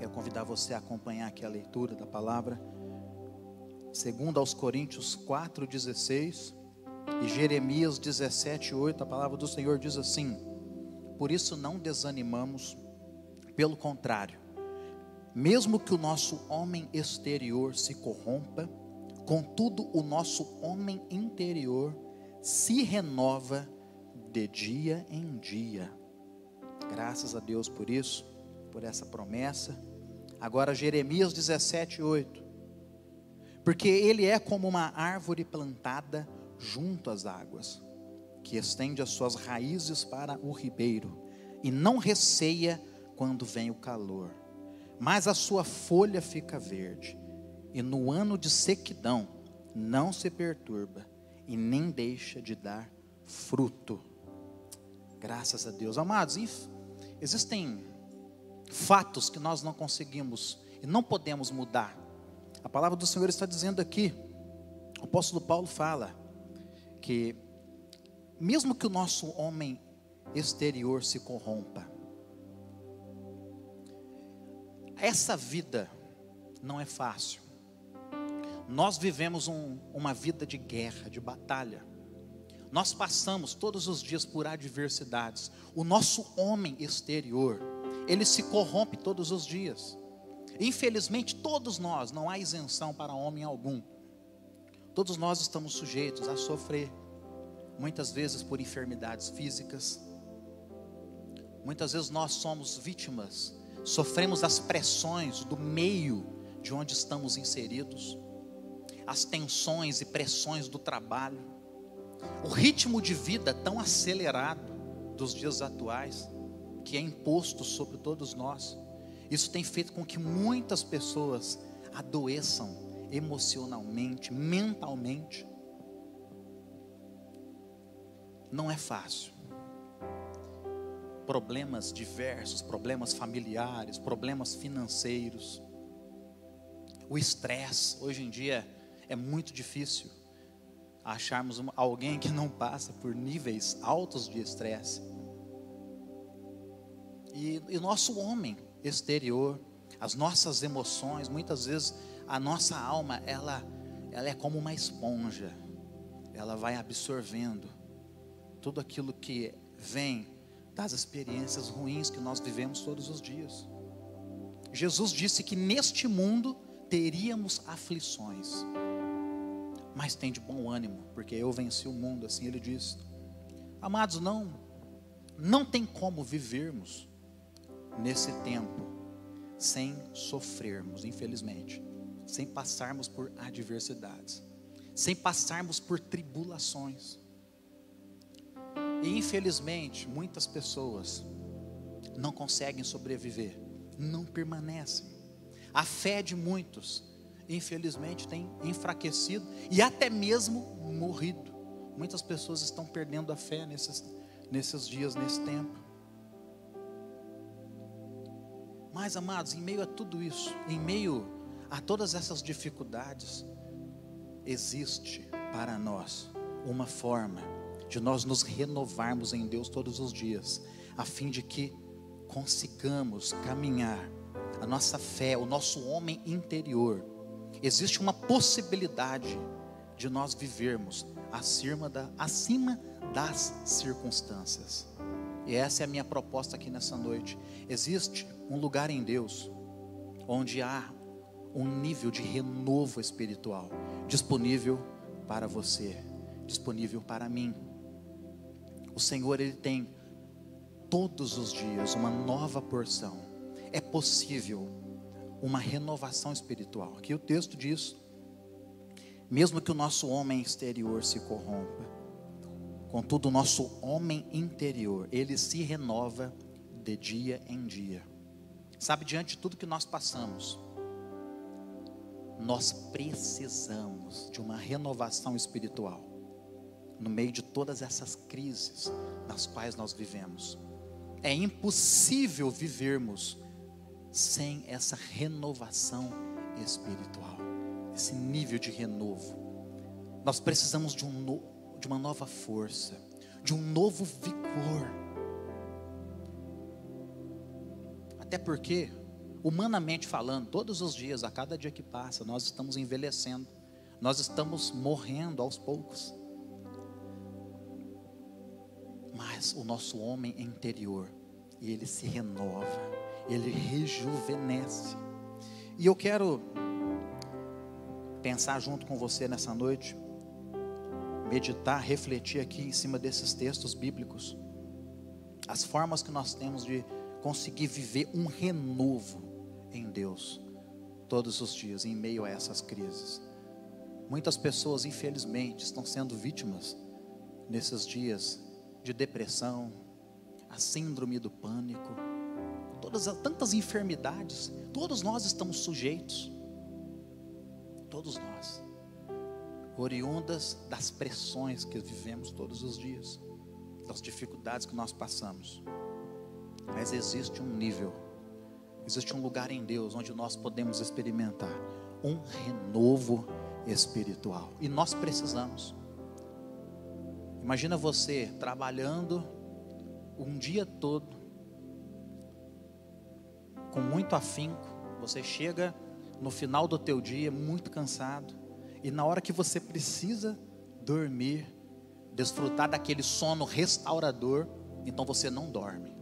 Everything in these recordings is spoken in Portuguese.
Quero convidar você a acompanhar aqui a leitura da palavra. Segundo aos Coríntios 4:16 e Jeremias 17:8, a palavra do Senhor diz assim: por isso não desanimamos, pelo contrário, mesmo que o nosso homem exterior se corrompa, contudo o nosso homem interior se renova de dia em dia. Graças a Deus por isso, por essa promessa. Agora Jeremias 17:8. Porque ele é como uma árvore plantada junto às águas, que estende as suas raízes para o ribeiro, e não receia quando vem o calor, mas a sua folha fica verde, e no ano de sequidão não se perturba, e nem deixa de dar fruto. Graças a Deus. Amados, existem fatos que nós não conseguimos e não podemos mudar. A palavra do Senhor está dizendo aqui, o apóstolo Paulo fala que mesmo que o nosso homem exterior se corrompa, essa vida não é fácil. Nós vivemos uma vida de guerra, de batalha. Nós passamos todos os dias por adversidades. O nosso homem exterior, ele se corrompe todos os dias. Infelizmente, todos nós, não há isenção para homem algum. Todos nós estamos sujeitos a sofrer, muitas vezes por enfermidades físicas. Muitas vezes nós somos vítimas, sofremos as pressões do meio de onde estamos inseridos, as tensões e pressões do trabalho, o ritmo de vida tão acelerado dos dias atuais, que é imposto sobre todos nós. Isso tem feito com que muitas pessoas adoeçam emocionalmente, mentalmente. Não é fácil. Problemas diversos, problemas familiares, problemas financeiros. O estresse, hoje em dia é muito difícil acharmos alguém que não passa por níveis altos de estresse. E o nosso homem exterior, as nossas emoções, muitas vezes a nossa alma, ela é como uma esponja. Ela vai absorvendo tudo aquilo que vem das experiências ruins que nós vivemos todos os dias. Jesus disse que neste mundo teríamos aflições, mas tem de bom ânimo, porque eu venci o mundo, assim ele disse. Amados, não tem como vivermos nesse tempo sem sofrermos, infelizmente, sem passarmos por adversidades, sem passarmos por tribulações. E infelizmente muitas pessoas não conseguem sobreviver, não permanecem. A fé de muitos, infelizmente, tem enfraquecido e até mesmo morrido. Muitas pessoas estão perdendo a fé nesses dias, nesse tempo. Mas, amados, em meio a tudo isso, em meio a todas essas dificuldades, existe para nós uma forma de nós nos renovarmos em Deus todos os dias, a fim de que consigamos caminhar a nossa fé, o nosso homem interior. Existe uma possibilidade de nós vivermos acima das circunstâncias. E essa é a minha proposta aqui nessa noite. Existe um lugar em Deus onde há um nível de renovo espiritual disponível para você, disponível para mim. O Senhor, Ele tem todos os dias uma nova porção. É possível uma renovação espiritual. Aqui o texto diz: mesmo que o nosso homem exterior se corrompa, contudo o nosso homem interior, ele se renova de dia em dia. Sabe, diante de tudo que nós passamos, nós precisamos de uma renovação espiritual. No meio de todas essas crises nas quais nós vivemos, é impossível vivermos sem essa renovação espiritual, esse nível de renovo. Nós precisamos de uma nova força, de um novo vigor. Até porque humanamente falando, todos os dias, a cada dia que passa, nós estamos envelhecendo, nós estamos morrendo aos poucos. Mas o nosso homem interior, ele se renova, ele rejuvenesce. E eu quero pensar junto com você nessa noite, meditar, refletir aqui em cima desses textos bíblicos, as formas que nós temos de conseguir viver um renovo em Deus, todos os dias, em meio a essas crises. Muitas pessoas, infelizmente, estão sendo vítimas, nesses dias, de depressão, a síndrome do pânico, tantas enfermidades. Todos nós estamos sujeitos, todos nós, oriundas das pressões que vivemos todos os dias, das dificuldades que nós passamos. Mas existe um nível, existe um lugar em Deus onde nós podemos experimentar um renovo espiritual, e nós precisamos. Imagina você trabalhando um dia todo, com muito afinco, você chega no final do teu dia muito cansado, e na hora que você precisa dormir, desfrutar daquele sono restaurador, então você não dorme.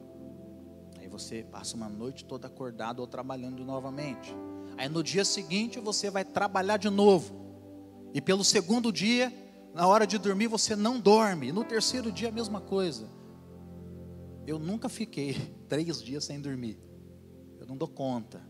Aí você passa uma noite toda acordado ou trabalhando novamente. Aí no dia seguinte você vai trabalhar de novo, e pelo segundo dia, na hora de dormir você não dorme, e no terceiro dia a mesma coisa. Eu nunca fiquei 3 dias sem dormir, eu não dou conta,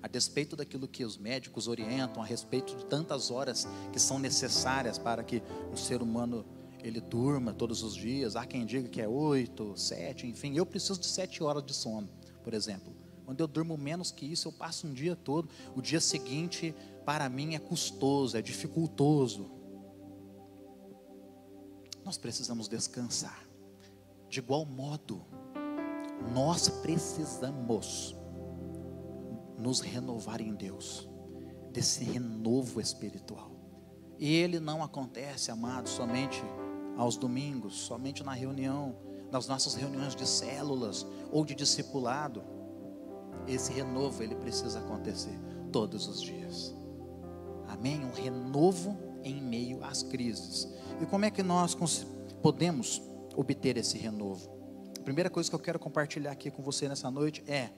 a despeito daquilo que os médicos orientam, a respeito de tantas horas que são necessárias para que um ser humano ele durma todos os dias. Há quem diga que é 8, 7, enfim, eu preciso de 7 horas de sono, por exemplo. Quando eu durmo menos que isso, eu passo um dia todo, o dia seguinte para mim é custoso, é dificultoso. Nós precisamos descansar. De igual modo, nós precisamos nos renovar em Deus, desse renovo espiritual. E ele não acontece, amados, somente aos domingos, somente na reunião, nas nossas reuniões de células ou de discipulado. Esse renovo, ele precisa acontecer todos os dias. Amém? Um renovo em meio às crises. E como é que nós podemos obter esse renovo? A primeira coisa que eu quero compartilhar aqui com você nessa noite é,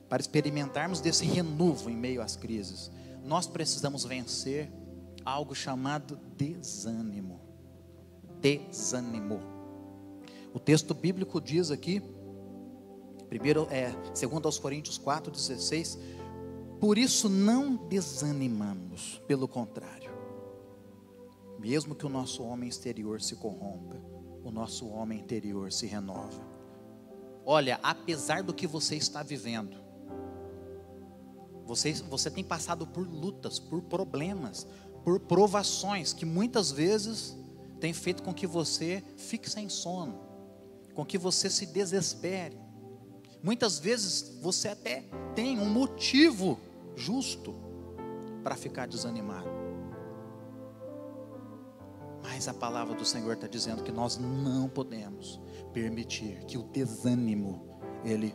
para experimentarmos desse renovo em meio às crises, nós precisamos vencer algo chamado desânimo. Desânimo. O texto bíblico diz aqui, primeiro segundo aos Coríntios 4:16, por isso não desanimamos, pelo contrário, mesmo que o nosso homem exterior se corrompa, o nosso homem interior se renova. Olha, apesar do que você está vivendo, você tem passado por lutas, por problemas, por provações que muitas vezes tem feito com que você fique sem sono, com que você se desespere. Muitas vezes você até tem um motivo justo para ficar desanimado. Mas a palavra do Senhor está dizendo que nós não podemos permitir que o desânimo, ele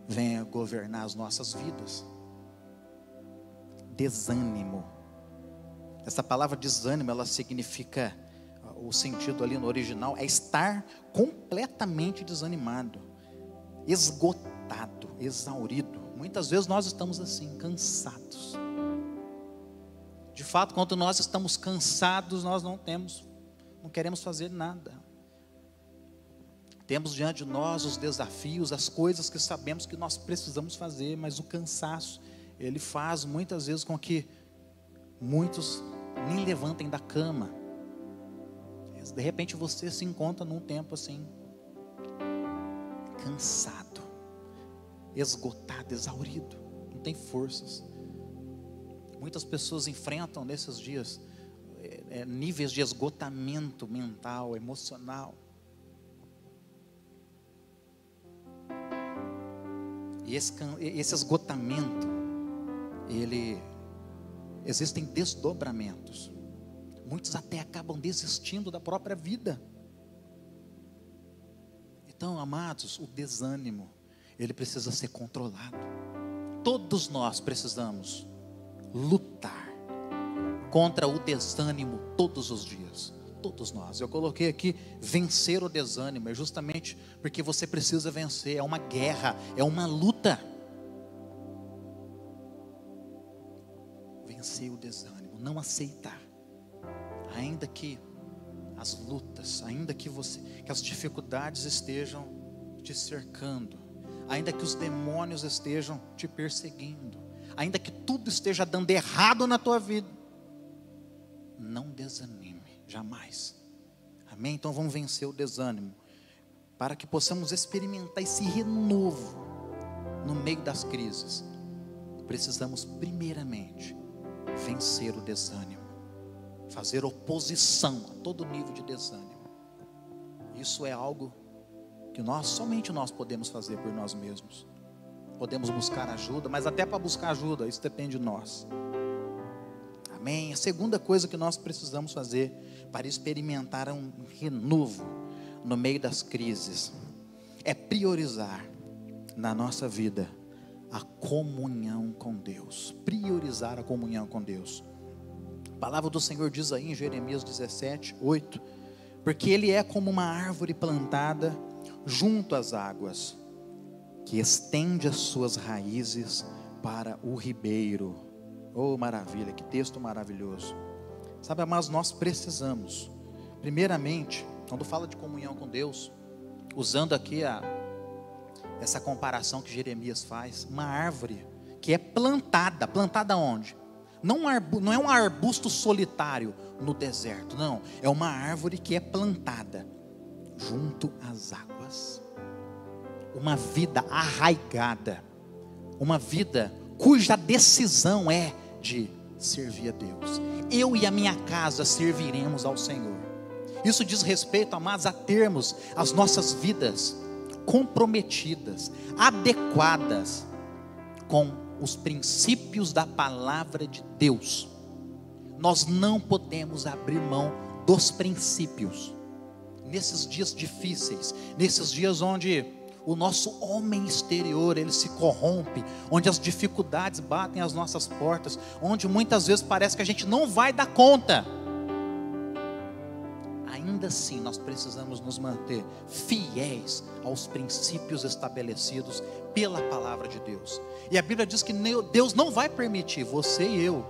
venha governar as nossas vidas. Desânimo. Essa palavra desânimo, ela significa, o sentido ali no original, é estar completamente desanimado, esgotado, exaurido. Muitas vezes nós estamos assim, cansados. De fato, quando nós estamos cansados, nós não queremos fazer nada. Temos diante de nós os desafios, as coisas que sabemos que nós precisamos fazer, mas o cansaço, ele faz muitas vezes com que muitos nem levantem da cama. De repente você se encontra num tempo assim, cansado, esgotado, exaurido, não tem forças. Muitas pessoas enfrentam nesses dias níveis de esgotamento mental, emocional. E esse esgotamento, existem desdobramentos. Muitos até acabam desistindo da própria vida. Então, amados, o desânimo, ele precisa ser controlado. todos nós precisamos lutar contra o desânimo todos os dias. Todos nós. Eu coloquei aqui vencer o desânimo, é justamente porque você precisa vencer. É uma guerra, é uma luta. Vencer o desânimo, não aceitar. Ainda que as lutas, ainda que as dificuldades estejam te cercando, ainda que os demônios estejam te perseguindo, ainda que tudo esteja dando errado na tua vida, não desanime, jamais. Amém? Então vamos vencer o desânimo, para que possamos experimentar esse renovo no meio das crises. Precisamos primeiramente vencer o desânimo, fazer oposição a todo nível de desânimo. Isso é algo que somente nós podemos fazer por nós mesmos. Podemos buscar ajuda, mas até para buscar ajuda, isso depende de nós. Amém? A segunda coisa que nós precisamos fazer para experimentar um renovo no meio das crises é priorizar na nossa vida a comunhão com Deus. Priorizar a comunhão com Deus. A palavra do Senhor diz aí em Jeremias 17:8: porque Ele é como uma árvore plantada junto às águas, que estende as suas raízes para o ribeiro. Oh, maravilha, que texto maravilhoso. Sabe, mas nós precisamos, primeiramente, quando fala de comunhão com Deus, usando aqui essa comparação que Jeremias faz, uma árvore que é plantada onde? Não é um arbusto solitário no deserto, não, é uma árvore que é plantada junto às águas. Uma vida arraigada, uma vida cuja decisão é de servir a Deus. Eu e a minha casa serviremos ao Senhor. Isso diz respeito, amados, a termos as nossas vidas comprometidas, adequadas com os princípios da palavra de Deus. Nós não podemos abrir mão dos princípios nesses dias difíceis, nesses dias onde o nosso homem exterior, ele se corrompe, onde as dificuldades batem às nossas portas, onde muitas vezes parece que a gente não vai dar conta. Ainda assim, nós precisamos nos manter fiéis aos princípios estabelecidos pela palavra de Deus. E a Bíblia diz que Deus não vai permitir você e eu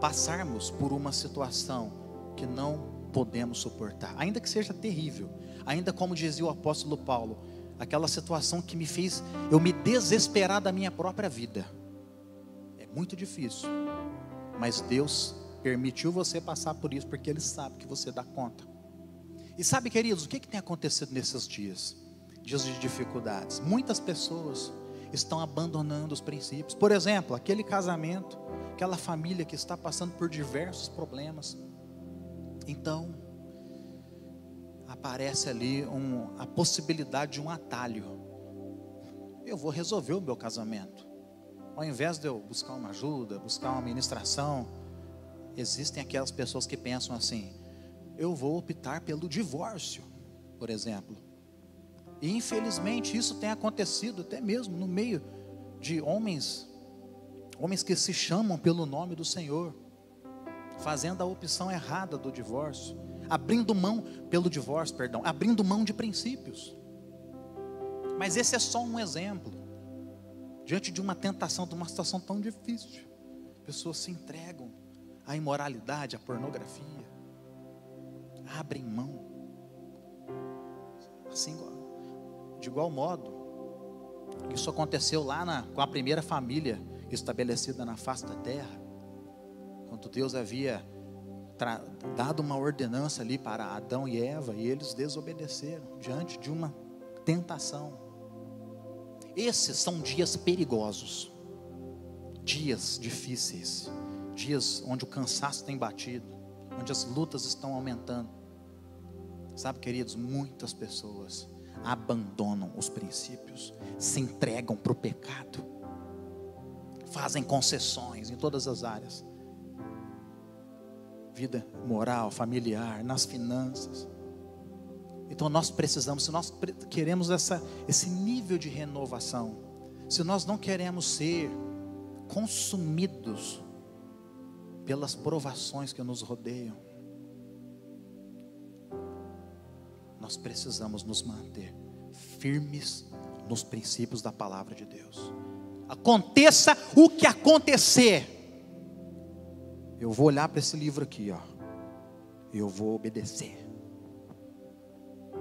passarmos por uma situação que não podemos suportar, ainda que seja terrível, ainda como dizia o apóstolo Paulo, aquela situação que me fez eu me desesperar da minha própria vida. É muito difícil, mas Deus permitiu você passar por isso, porque Ele sabe que você dá conta. E sabe, queridos, o que tem acontecido nesses dias? Dias de dificuldades. Muitas pessoas estão abandonando os princípios. Por exemplo, aquele casamento, aquela família que está passando por diversos problemas. Então, aparece ali a possibilidade de um atalho. Eu vou resolver o meu casamento. Ao invés de eu buscar uma ajuda, buscar uma ministração, existem aquelas pessoas que pensam assim: eu vou optar pelo divórcio, por exemplo. E infelizmente isso tem acontecido até mesmo no meio de homens que se chamam pelo nome do Senhor, fazendo a opção errada do divórcio, abrindo mão de princípios. Mas esse é só um exemplo, diante de uma tentação, de uma situação tão difícil. Pessoas se entregam à imoralidade, à pornografia, abrem mão, assim, de igual modo. Isso aconteceu lá com a primeira família estabelecida na face da terra, quando Deus havia dado uma ordenança ali para Adão e Eva, e eles desobedeceram diante de uma tentação. Esses são dias perigosos, dias difíceis, dias onde o cansaço tem batido, onde as lutas estão aumentando. Sabe, queridos, muitas pessoas abandonam os princípios, se entregam para o pecado, fazem concessões em todas as áreas, vida moral, familiar, nas finanças. Então nós precisamos, se nós queremos esse nível de renovação, se nós não queremos ser consumidos pelas provações que nos rodeiam, nós precisamos nos manter firmes nos princípios da palavra de Deus. Aconteça o que acontecer, eu vou olhar para esse livro aqui, eu vou obedecer.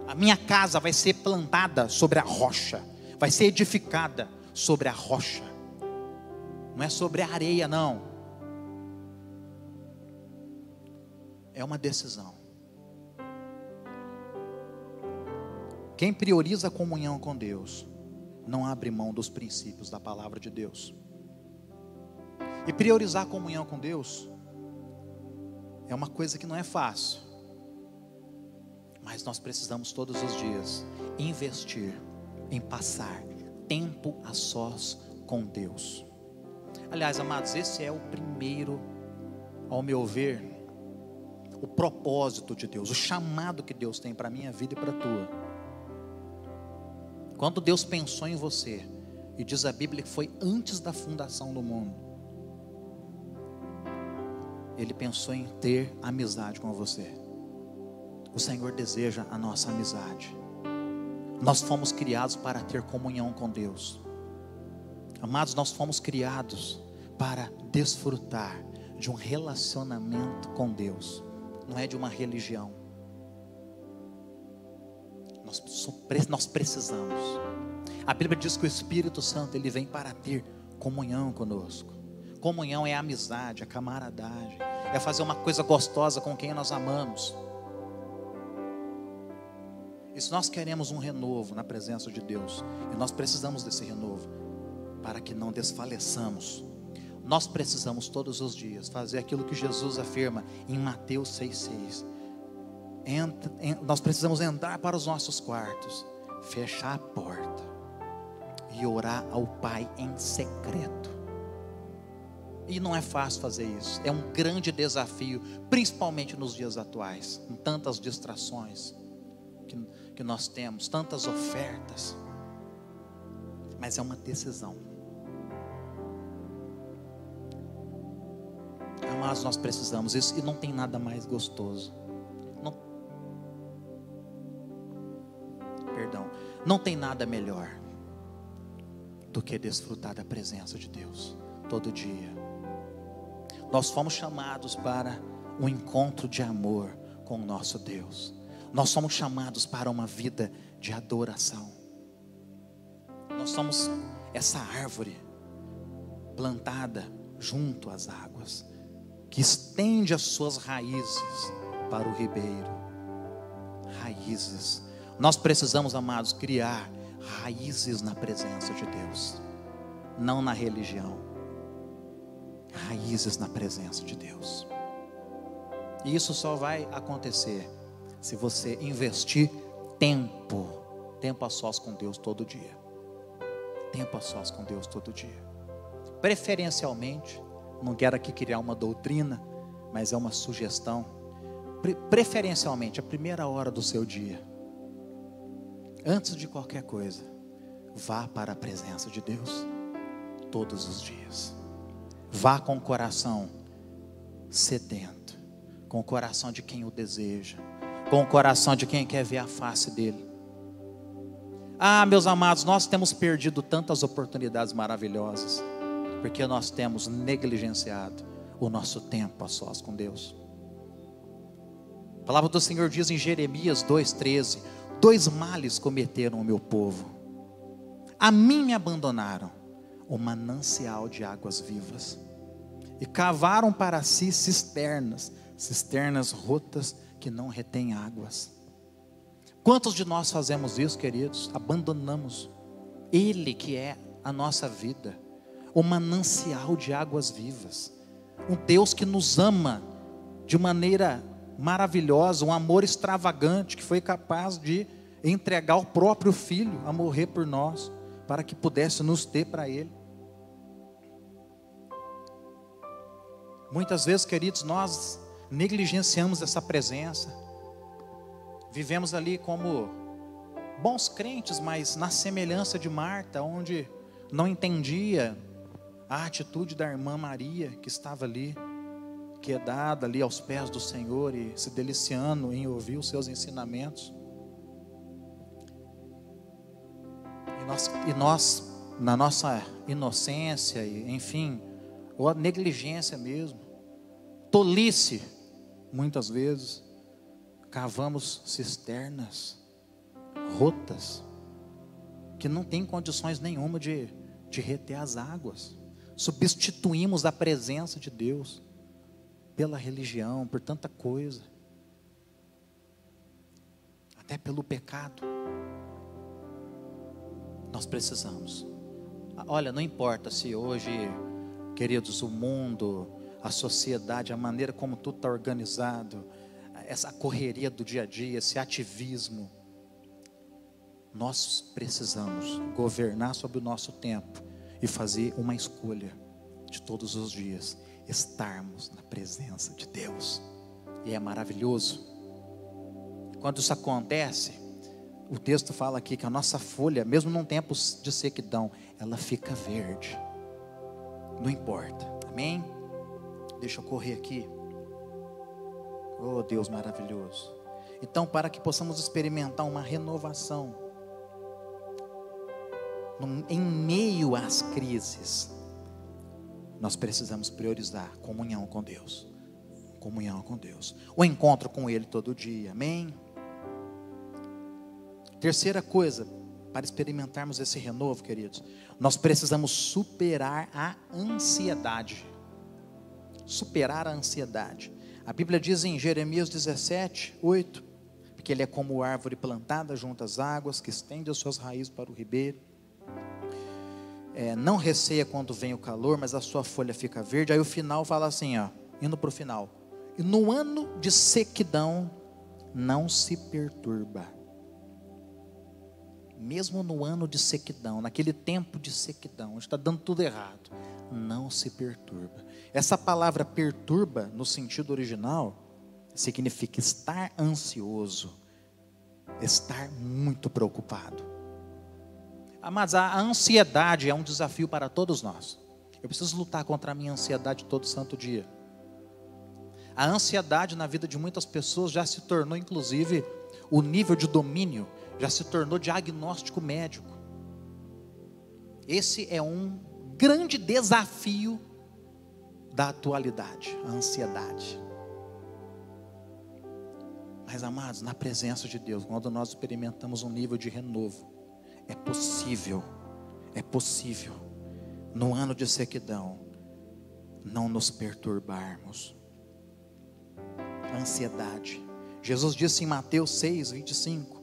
A minha casa vai ser plantada sobre a rocha, vai ser edificada sobre a rocha, não é sobre a areia, não. É uma decisão. Quem prioriza a comunhão com Deus não abre mão dos princípios da palavra de Deus. E priorizar a comunhão com Deus é uma coisa que não é fácil, mas nós precisamos todos os dias investir em passar tempo a sós com Deus. Aliás, amados, esse é o primeiro, ao meu ver, o propósito de Deus, o chamado que Deus tem para a minha vida e para a tua. Quando Deus pensou em você, e diz a Bíblia que foi antes da fundação do mundo, Ele pensou em ter amizade com você. O Senhor deseja a nossa amizade. Nós fomos criados para ter comunhão com Deus. Amados, nós fomos criados para desfrutar de um relacionamento com Deus, não é de uma religião. Nós precisamos. A Bíblia diz que o Espírito Santo, ele vem para ter comunhão conosco. Comunhão é amizade, é camaradagem, é fazer uma coisa gostosa com quem nós amamos. E se nós queremos um renovo na presença de Deus, e nós precisamos desse renovo, para que não desfaleçamos, nós precisamos todos os dias fazer aquilo que Jesus afirma em Mateus 6,6. Nós precisamos entrar para os nossos quartos, fechar a porta e orar ao Pai em secreto. E não é fácil fazer isso, é um grande desafio, principalmente nos dias atuais, com tantas distrações que nós temos, tantas ofertas, mas é uma decisão. Mas nós precisamos isso, e não tem nada mais gostoso. Não tem nada melhor do que desfrutar da presença de Deus todo dia. Nós fomos chamados para um encontro de amor com o nosso Deus. Nós somos chamados para uma vida de adoração. Nós somos essa árvore plantada junto às águas, que estende as suas raízes para o ribeiro. Raízes. Nós precisamos, amados, criar raízes na presença de Deus, não na religião. Raízes na presença de Deus. E isso só vai acontecer se você investir tempo a sós com Deus todo dia. Tempo a sós com Deus todo dia. Preferencialmente, não quero aqui criar uma doutrina, mas é uma sugestão. Preferencialmente, a primeira hora do seu dia, antes de qualquer coisa, vá para a presença de Deus todos os dias. Vá com o coração sedento, com o coração de quem o deseja, com o coração de quem quer ver a face dele. Ah, meus amados, nós temos perdido tantas oportunidades maravilhosas, porque nós temos negligenciado o nosso tempo a sós com Deus. A palavra do Senhor diz em Jeremias 2,13: 2 males cometeram o meu povo. A mim me abandonaram o manancial de águas vivas, e cavaram para si cisternas rotas que não retêm águas. Quantos de nós fazemos isso, queridos? Abandonamos Ele que é a nossa vida, o manancial de águas vivas, um Deus que nos ama de maneira maravilhosa, um amor extravagante, que foi capaz de entregar o próprio Filho a morrer por nós, para que pudesse nos ter para Ele. Muitas vezes, queridos, nós negligenciamos essa presença, vivemos ali como bons crentes, mas na semelhança de Marta, onde não entendia A atitude da irmã Maria, que estava ali, quedada ali aos pés do Senhor e se deliciando em ouvir os seus ensinamentos. E nós na nossa inocência, enfim, ou a negligência mesmo, tolice, muitas vezes, cavamos cisternas rotas, que não tem condições nenhuma de reter as águas. Substituímos a presença de Deus pela religião, por tanta coisa, até pelo pecado. Nós precisamos. Olha, não importa se hoje, queridos, o mundo, a sociedade, a maneira como tudo está organizado, essa correria do dia a dia, esse ativismo, nós precisamos governar sobre o nosso tempo e fazer uma escolha de todos os dias, estarmos na presença de Deus. E é maravilhoso. Quando isso acontece, o texto fala aqui que a nossa folha, mesmo num tempo de sequidão, ela fica verde. Não importa. Amém? Deixa eu correr aqui. Oh, Deus maravilhoso. Então, para que possamos experimentar uma renovação em meio às crises, nós precisamos priorizar comunhão com Deus. Comunhão com Deus. O encontro com Ele todo dia. Amém? Terceira coisa, para experimentarmos esse renovo, queridos, nós precisamos superar a ansiedade. Superar a ansiedade. A Bíblia diz em Jeremias 17:8, porque ele é como árvore plantada junto às águas, que estende as suas raízes para o ribeiro. Não receia quando vem o calor, mas a sua folha fica verde. Aí o final fala assim, ó, indo para o final: e no ano de sequidão não se perturba. Mesmo no ano de sequidão, naquele tempo de sequidão, está dando tudo errado, não se perturba. Essa palavra perturba, no sentido original, significa estar ansioso, estar muito preocupado. Mas a ansiedade é um desafio para todos nós. Eu preciso lutar contra a minha ansiedade todo santo dia. A ansiedade na vida de muitas pessoas já se tornou, inclusive, o nível de domínio, já se tornou diagnóstico médico. Esse é um grande desafio da atualidade, a ansiedade. Mas, amados, na presença de Deus, quando nós experimentamos um nível de renovo, é possível, no ano de sequidão, não nos perturbarmos. Ansiedade. Jesus disse em Mateus 6:25,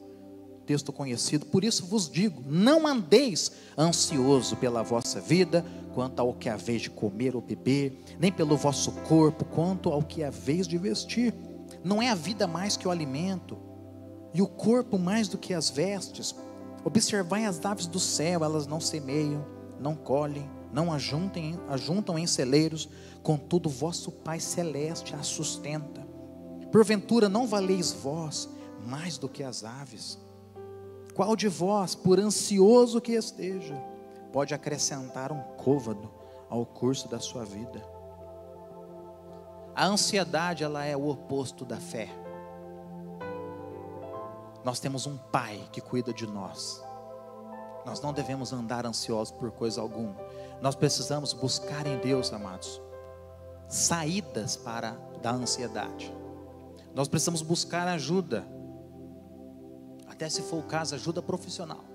texto conhecido: por isso vos digo, não andeis ansioso pela vossa vida, quanto ao que haveis de comer ou beber, nem pelo vosso corpo, quanto ao que haveis de vestir. Não é a vida mais que o alimento, e o corpo mais do que as vestes? Observai as aves do céu, elas não semeiam, não colhem, não ajuntam em celeiros, contudo vosso Pai Celeste as sustenta. Porventura não valeis vós mais do que as aves? Qual de vós, por ansioso que esteja, pode acrescentar um côvado ao curso da sua vida? A ansiedade, ela é o oposto da fé. Nós temos um Pai que cuida de nós. Nós não devemos andar ansiosos por coisa alguma. Nós precisamos buscar em Deus, amados, saídas da ansiedade. Nós precisamos buscar ajuda, até se for o caso, ajuda profissional.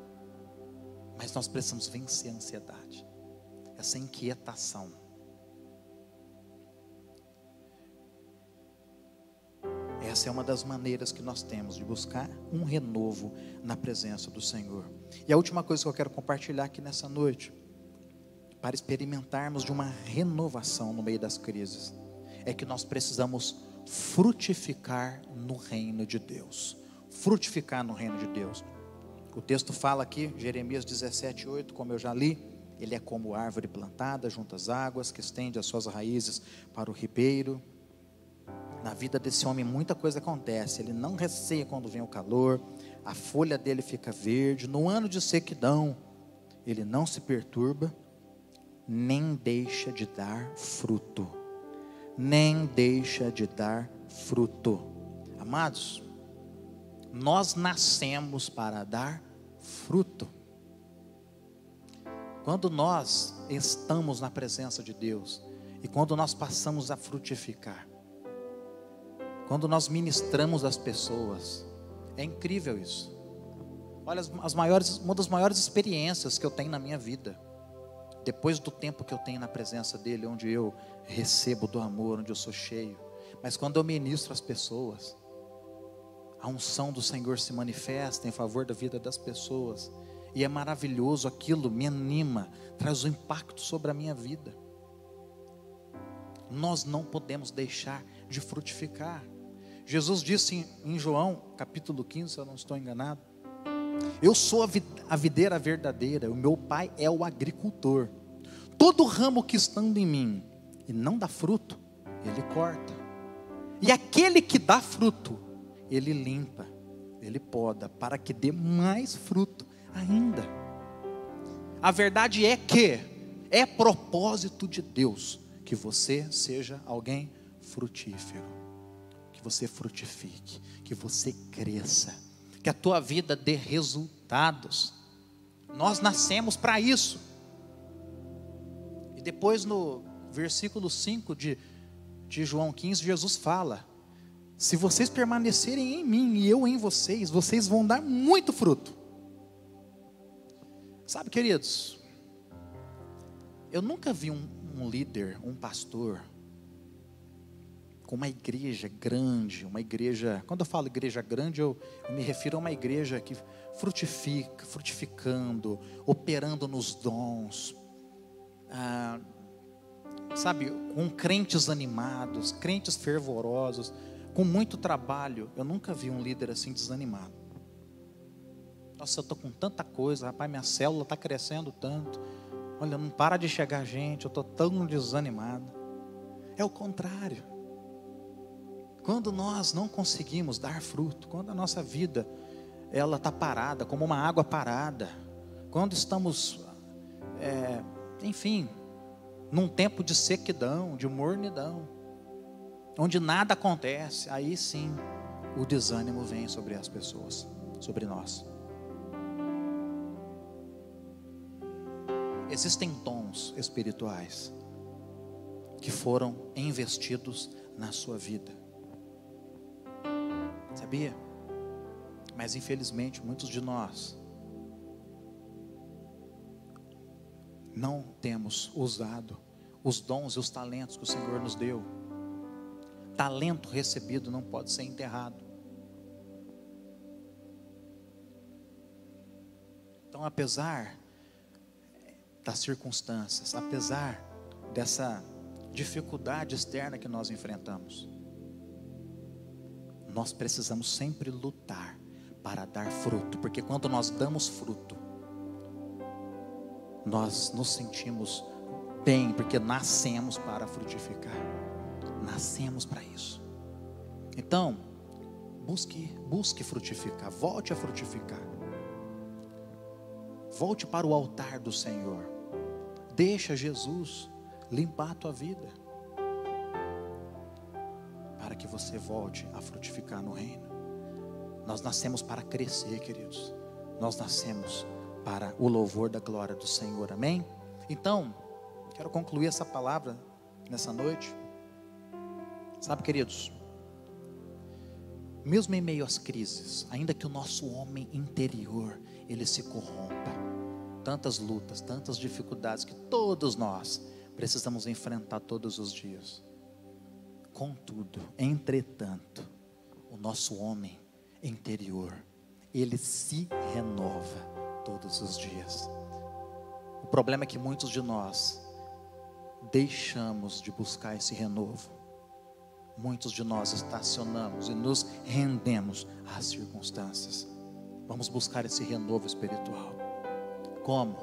Mas nós precisamos vencer a ansiedade, essa inquietação. Essa é uma das maneiras que nós temos de buscar um renovo na presença do Senhor. E a última coisa que eu quero compartilhar aqui nessa noite, para experimentarmos de uma renovação no meio das crises, é que nós precisamos frutificar no reino de Deus. Frutificar no reino de Deus. O texto fala aqui, Jeremias 17:8, como eu já li, ele é como árvore plantada junto às águas, que estende as suas raízes para o ribeiro. Na vida desse homem muita coisa acontece. Ele não receia quando vem o calor, a folha dele fica verde. No ano de sequidão, ele não se perturba. nem deixa de dar fruto. Nem deixa de dar fruto. Amados, nós nascemos para dar fruto. Quando nós estamos na presença de Deus e quando nós passamos a frutificar, quando nós ministramos às pessoas, é incrível isso. Olha, uma das maiores experiências que eu tenho na minha vida, depois do tempo que eu tenho na presença dEle, onde eu recebo do amor, onde eu sou cheio, mas quando eu ministro às pessoas, a unção do Senhor se manifesta em favor da vida das pessoas, e é maravilhoso, aquilo me anima, traz um impacto sobre a minha vida. Nós não podemos deixar de frutificar. Jesus disse em João capítulo 15, se eu não estou enganado: eu sou a videira verdadeira, o meu pai é o agricultor. Todo ramo que estando em mim e não dá fruto, ele corta. E aquele que dá fruto, ele limpa, ele poda, para que dê mais fruto ainda. A verdade é que é propósito de Deus que você seja alguém frutífero, que você frutifique, que você cresça, que a tua vida dê resultados. Nós nascemos para isso. E depois no versículo 5 de João 15, Jesus fala: se vocês permanecerem em mim e eu em vocês, vocês vão dar muito fruto. Sabe, queridos, eu nunca vi um líder, um pastor, com uma igreja grande, uma igreja, quando eu falo igreja grande, eu me refiro a uma igreja que frutifica, frutificando, operando nos dons, sabe, com crentes animados, crentes fervorosos, com muito trabalho. Eu nunca vi um líder assim desanimado. Nossa, eu estou com tanta coisa, rapaz, minha célula está crescendo tanto, olha, não para de chegar gente, eu estou tão desanimado. É o contrário. Quando nós não conseguimos dar fruto, quando a nossa vida ela está parada, como uma água parada, quando estamos, enfim, num tempo de sequidão, de mornidão, onde nada acontece, aí sim o desânimo vem sobre as pessoas, sobre nós. Existem dons espirituais que foram investidos na sua vida, sabia? Mas infelizmente muitos de nós não temos usado os dons e os talentos que o Senhor nos deu. Talento recebido não pode ser enterrado. Então, apesar das circunstâncias, apesar dessa dificuldade externa que nós enfrentamos, nós precisamos sempre lutar para dar fruto, porque quando nós damos fruto, nós nos sentimos bem, porque nascemos para frutificar, nascemos para isso. Então, busque frutificar, volte a frutificar, volte para o altar do Senhor, deixa Jesus limpar a tua vida, para que você volte a frutificar no reino. Nós nascemos para crescer, queridos. Nós nascemos para o louvor da glória do Senhor, amém? Então, quero concluir essa palavra nessa noite. Sabe, queridos, mesmo em meio às crises, ainda que o nosso homem interior ele se corrompa, tantas lutas, tantas dificuldades que todos nós precisamos enfrentar todos os dias. Contudo, entretanto, o nosso homem interior, ele se renova todos os dias. O problema é que muitos de nós deixamos de buscar esse renovo. Muitos de nós estacionamos e nos rendemos às circunstâncias. Vamos buscar esse renovo espiritual. Como?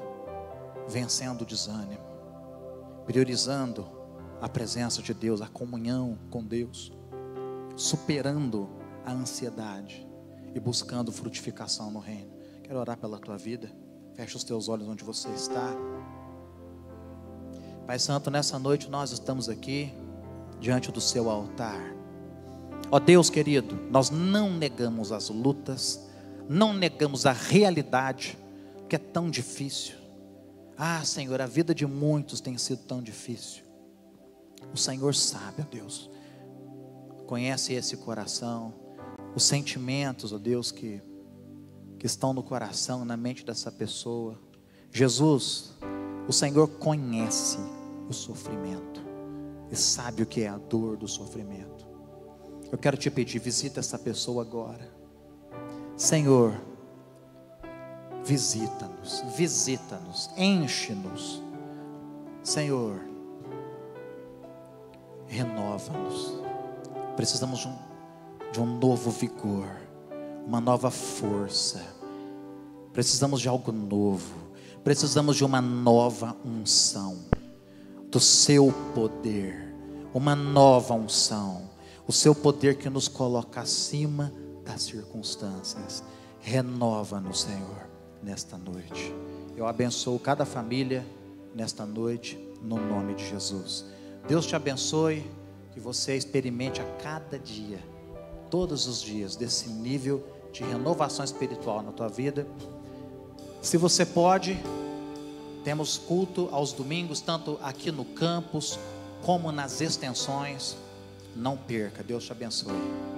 Vencendo o desânimo, priorizando a presença de Deus, a comunhão com Deus, superando a ansiedade e buscando frutificação no reino. Quero orar pela tua vida. Fecha os teus olhos onde você está. Pai Santo, nessa noite nós estamos aqui diante do seu altar. Ó Deus querido, nós não negamos as lutas, não negamos a realidade, que é tão difícil. Ah, Senhor, a vida de muitos tem sido tão difícil. O Senhor sabe, ó Deus, conhece esse coração, os sentimentos, ó Deus, que estão no coração, na mente dessa pessoa. Jesus, o Senhor conhece o sofrimento e sabe o que é a dor do sofrimento. Eu quero te pedir, visita essa pessoa agora. Senhor, visita-nos, enche-nos. Senhor, renova-nos. Precisamos de um novo vigor, uma nova força. Precisamos de algo novo. Precisamos de uma nova unção do seu poder, uma nova unção, o seu poder que nos coloca acima das circunstâncias. Renova-nos, Senhor, nesta noite. Eu abençoo cada família nesta noite, no nome de Jesus. Deus te abençoe, que você experimente a cada dia, todos os dias, desse nível de renovação espiritual na tua vida. Se você pode, temos culto aos domingos, tanto aqui no campus, como nas extensões. Não perca, Deus te abençoe.